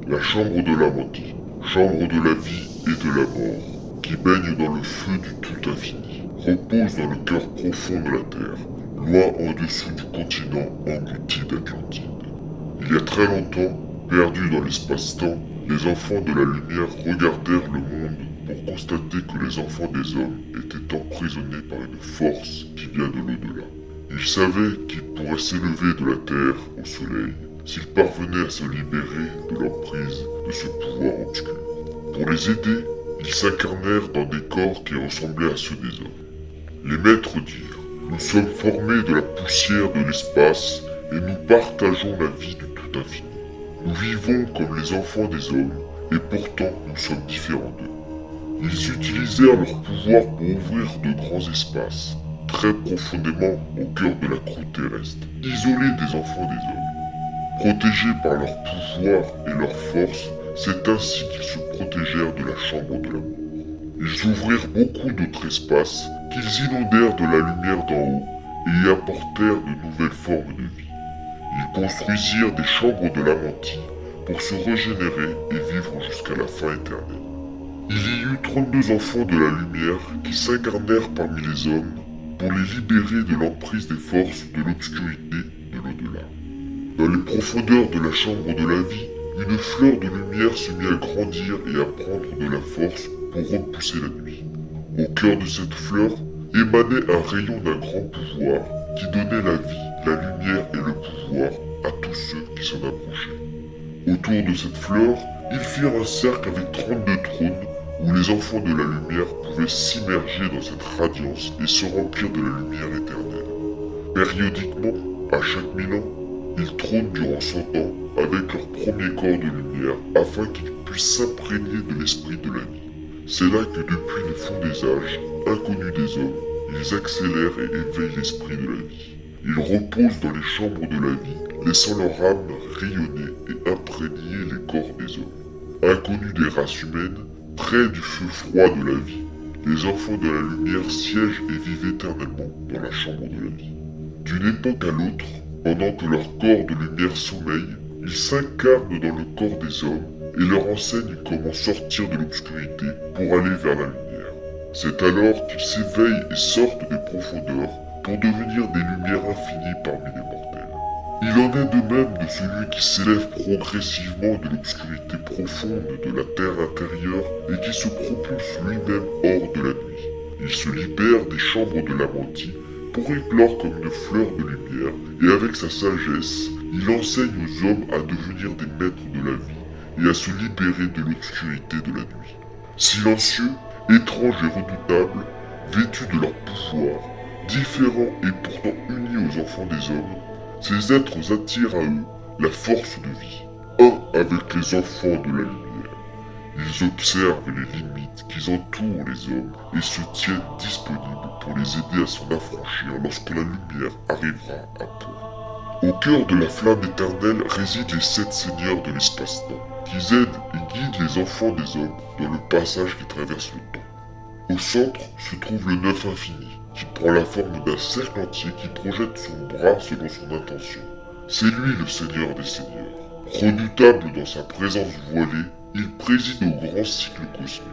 La chambre de la Manti, chambre de la vie et de la mort, qui baigne dans le feu du tout infini, repose dans le cœur profond de la Terre, loin en dessous du continent englouti d'Atlantide. Il y a très longtemps, perdus dans l'espace-temps, les enfants de la lumière regardèrent le monde pour constater que les enfants des hommes étaient emprisonnés par une force qui vient de l'au-delà. Ils savaient qu'ils pourraient s'élever de la Terre au Soleil s'ils parvenaient à se libérer de l'emprise de ce pouvoir obscur. Pour les aider, ils s'incarnèrent dans des corps qui ressemblaient à ceux des hommes. Les maîtres dirent: nous sommes formés de la poussière de l'espace et nous partageons la vie du tout infini. Nous vivons comme les enfants des hommes et pourtant nous sommes différents d'eux. Ils utilisèrent leur pouvoir pour ouvrir de grands espaces, très profondément au cœur de la croûte terrestre, isolés des enfants des hommes. Protégés par leur pouvoir et leur force, c'est ainsi qu'ils se protégèrent de la chambre de la mort. Ils ouvrirent beaucoup d'autres espaces qu'ils inondèrent de la lumière d'en haut et y apportèrent de nouvelles formes de vie. Ils construisirent des chambres de la Manti pour se régénérer et vivre jusqu'à la fin éternelle. Il y eut 32 enfants de la lumière qui s'incarnèrent parmi les hommes pour les libérer de l'emprise des forces de l'obscurité de l'au-delà. Dans les profondeurs de la chambre de la vie, une fleur de lumière se mit à grandir et à prendre de la force pour repousser la nuit. Au cœur de cette fleur émanait un rayon d'un grand pouvoir qui donnait la vie, la lumière et le pouvoir à tous ceux qui s'en approchaient. Autour de cette fleur, ils firent un cercle avec 32 trônes où les enfants de la lumière pouvaient s'immerger dans cette radiance et se remplir de la lumière éternelle. Périodiquement, à chaque 1000 ans, ils trônent durant 100 ans avec leur premier corps de lumière afin qu'ils puissent s'imprégner de l'esprit de la vie. C'est là que depuis le fond des âges, inconnus des hommes, ils accélèrent et éveillent l'esprit de la vie. Ils reposent dans les chambres de la vie, laissant leur âme rayonner et imprégner les corps des hommes. Inconnus des races humaines, près du feu froid de la vie, les enfants de la lumière siègent et vivent éternellement dans la chambre de la vie. D'une époque à l'autre, pendant que leur corps de lumière sommeille, ils s'incarnent dans le corps des hommes et leur enseignent comment sortir de l'obscurité pour aller vers la lumière. C'est alors qu'ils s'éveillent et sortent des profondeurs pour devenir des lumières infinies parmi les mortels. Il en est de même de celui qui s'élève progressivement de l'obscurité profonde de la terre intérieure et qui se propulse lui-même hors de la nuit. Il se libère des chambres de la Manti pour éclore comme une fleur de lumière, et avec sa sagesse, il enseigne aux hommes à devenir des maîtres de la vie et à se libérer de l'obscurité de la nuit. Silencieux, étranges et redoutables, vêtus de leur pouvoir, différents et pourtant unis aux enfants des hommes, ces êtres attirent à eux la force de vie, un avec les enfants de la lumière. Ils observent les limites qui entourent les hommes et se tiennent disponibles pour les aider à s'en affranchir lorsque la lumière arrivera à point. Au cœur de la flamme éternelle résident les 7 seigneurs de l'espace-temps, qui aident et guident les enfants des hommes dans le passage qui traverse le temps. Au centre se trouve le Neuf Infini, qui prend la forme d'un cercle entier qui projette son bras selon son intention. C'est lui le Seigneur des Seigneurs. Redoutable dans sa présence voilée, il préside au grand cycle cosmique.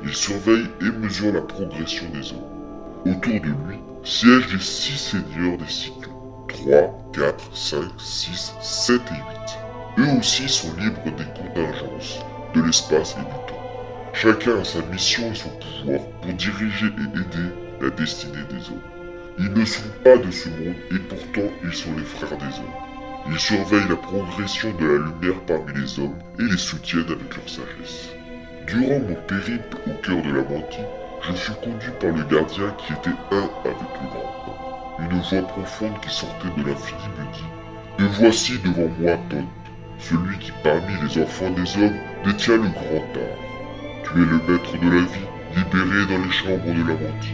Il surveille et mesure la progression des hommes. Autour de lui siègent les 6 seigneurs des cycles. 3, 4, 5, 6, 7 et 8. Eux aussi sont libres des contingences, de l'espace et du temps. Chacun a sa mission et son pouvoir pour diriger et aider la destinée des hommes. Ils ne sont pas de ce monde et pourtant ils sont les frères des hommes. Ils surveillent la progression de la lumière parmi les hommes et les soutiennent avec leur sagesse. Durant mon périple au cœur de la Manti, je fus conduit par le gardien qui était un avec le grand homme. Une voix profonde qui sortait de l'infini me dit: me voici devant moi, Thoth, celui qui parmi les enfants des hommes détient le grand art. Tu es le maître de la vie, libéré dans les chambres de la Manti.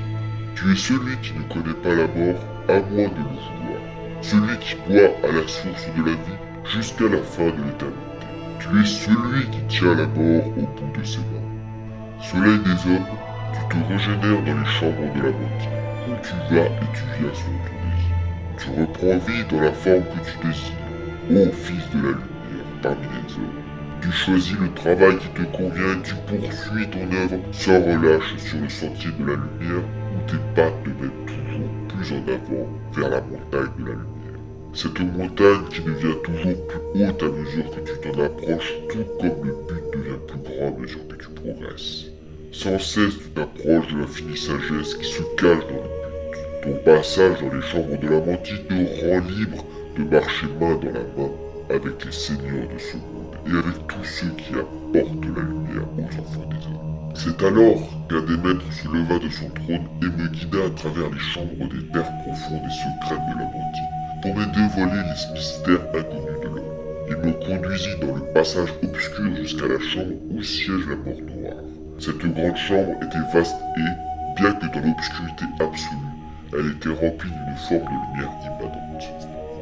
Tu es celui qui ne connaît pas la mort, à moins de le vouloir. Celui qui boit à la source de la vie jusqu'à la fin de l'éternité. Tu es celui qui tient la mort au bout de ses mains. Soleil des hommes, tu te régénères dans les chambres de la Manti, où tu vas et tu viens selon ton désir. Tu reprends vie dans la forme que tu désires, ô fils de la lumière parmi les hommes. Tu choisis le travail qui te convient et tu poursuis ton œuvre sans relâche sur le sentier de la lumière où tes pas te mettent toujours plus en avant vers la montagne de la lumière. Cette montagne qui devient toujours plus haute à mesure que tu t'en approches, tout comme le but devient plus grand à mesure que tu progresses. Sans cesse tu t'approches de l'infinie sagesse qui se cache dans le but. Ton passage dans les chambres de la mentille te rend libre de marcher main dans la main avec les seigneurs de ce monde et avec tous ceux qui apportent la lumière aux enfants des hommes. C'est alors qu'un des maîtres se leva de son trône et me guida à travers les chambres des terres profondes et secrètes de la mentille pour me dévoiler les mystères inconnus de l'homme. Il me conduisit dans le passage obscur jusqu'à la chambre où siège la mort noire. Cette grande chambre était vaste et, bien que dans l'obscurité absolue, elle était remplie d'une forme de lumière immanente.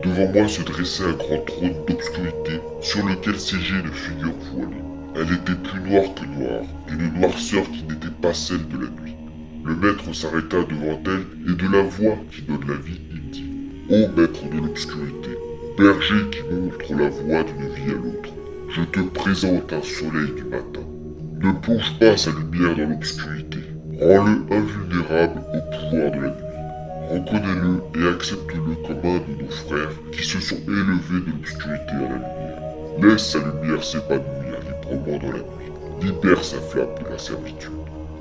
Devant moi se dressait un grand trône d'obscurité sur lequel siégeait une figure voilée. Elle était plus noire que noire, d'une noirceur qui n'était pas celle de la nuit. Le maître s'arrêta devant elle et de la voix qui donne la vie, il dit « Ô maître de l'obscurité, berger qui montre la voie d'une vie à l'autre, je te présente un soleil du matin. Ne plonge pas sa lumière dans l'obscurité, rends-le invulnérable au pouvoir de la nuit. Reconnais-le et accepte-le comme un de nos frères qui se sont élevés de l'obscurité à la lumière. Laisse sa lumière s'épanouir librement dans la nuit. Libère sa flamme de la servitude. »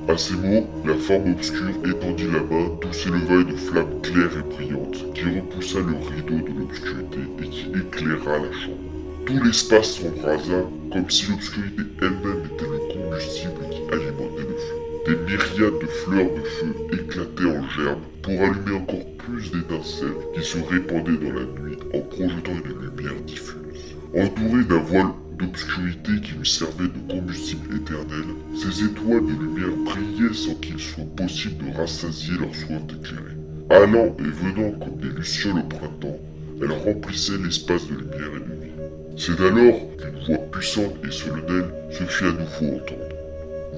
À ces mots, la forme obscure étendit la main d'où s'éleva une flamme claire et brillante qui repoussa le rideau de l'obscurité et qui éclaira la chambre. Tout l'espace s'embrasa comme si l'obscurité elle-même était le combustible qui alimentait le feu. Des myriades de fleurs de feu éclataient en gerbes pour allumer encore plus d'étincelles qui se répandaient dans la nuit en projetant une lumière diffuse. Entouré d'un voile d'obscurité qui lui servait de combustible éternel, ces étoiles de lumière brillaient sans qu'il soit possible de rassasier leur soif d'éclairer. Allant et venant comme des lucioles au printemps, elles remplissaient l'espace de lumière et de vie. C'est alors qu'une voix puissante et solennelle se fit à nouveau entendre.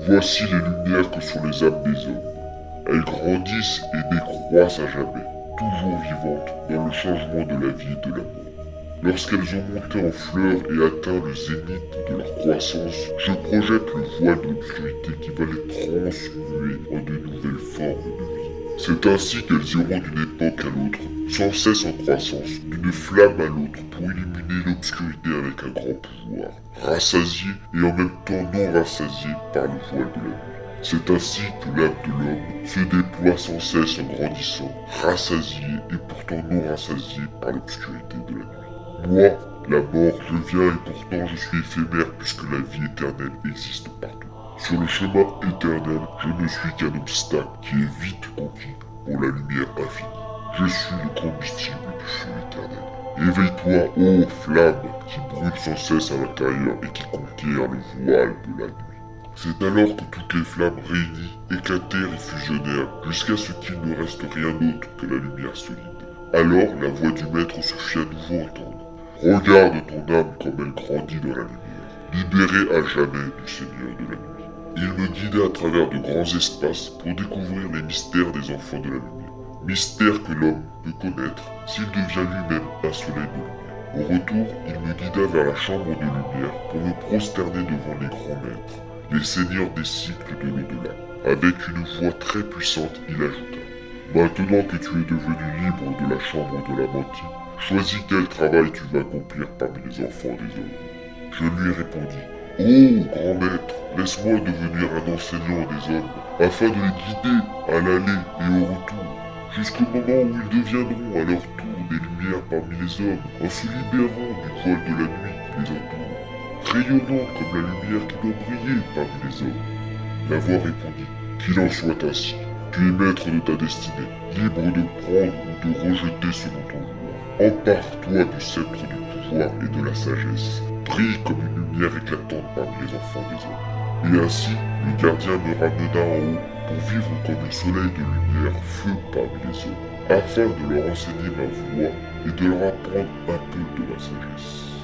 Voici les lumières que sont les âmes des hommes. Elles grandissent et décroissent à jamais, toujours vivantes dans le changement de la vie et de la mort. Lorsqu'elles ont monté en fleurs et atteint le zénith de leur croissance, je projette le voile de l'obscurité qui va les transmuer en de nouvelles formes de vie. C'est ainsi qu'elles iront d'une époque à l'autre, sans cesse en croissance, d'une flamme à l'autre pour illuminer l'obscurité avec un grand pouvoir, rassasié et en même temps non rassasié par le voile de la nuit. C'est ainsi que l'âme de l'homme se déploie sans cesse en grandissant, rassasié et pourtant non rassasié par l'obscurité de la nuit. Moi, la mort, je viens et pourtant je suis éphémère puisque la vie éternelle existe partout. Sur le chemin éternel, je ne suis qu'un obstacle qui est vite conquis pour la lumière infinie. Je suis le combustible du feu éternel. Éveille-toi, ô flamme, qui brûle sans cesse à l'intérieur et qui conquiert le voile de la nuit. C'est alors que toutes les flammes réunies éclatèrent et fusionnèrent jusqu'à ce qu'il ne reste rien d'autre que la lumière solide. Alors la voix du maître se fit à nouveau entendre. Regarde ton âme comme elle grandit dans la lumière, libérée à jamais du Seigneur de la nuit. Il me guida à travers de grands espaces pour découvrir les mystères des enfants de la lumière. Mystères que l'homme peut connaître s'il devient lui-même un soleil de lumière. Au retour, il me guida vers la chambre de lumière pour me prosterner devant les grands maîtres, les seigneurs des cycles de l'au-delà. Avec une voix très puissante, il ajouta « Maintenant que tu es devenu libre de la chambre de la mentille, choisis quel travail tu vas accomplir parmi les enfants des hommes. » Je lui répondis « Oh, grand maître, laisse-moi devenir un enseignant des hommes, afin de les guider à l'aller et au retour, jusqu'au moment où ils deviendront à leur tour des lumières parmi les hommes, en se libérant du voile de la nuit qui les entoure, rayonnant comme la lumière qui doit briller parmi les hommes. » La voix répondit « Qu'il en soit ainsi. Tu es maître de ta destinée, libre de prendre ou de rejeter selon ton vouloir. Empare-toi du sceptre du pouvoir et de la sagesse. Brille comme une lumière éclatante parmi les enfants des hommes. » Et ainsi, le gardien me ramena en haut pour vivre comme le soleil de lumière feu parmi les hommes, afin de leur enseigner ma voie et de leur apprendre un peu de ma sagesse.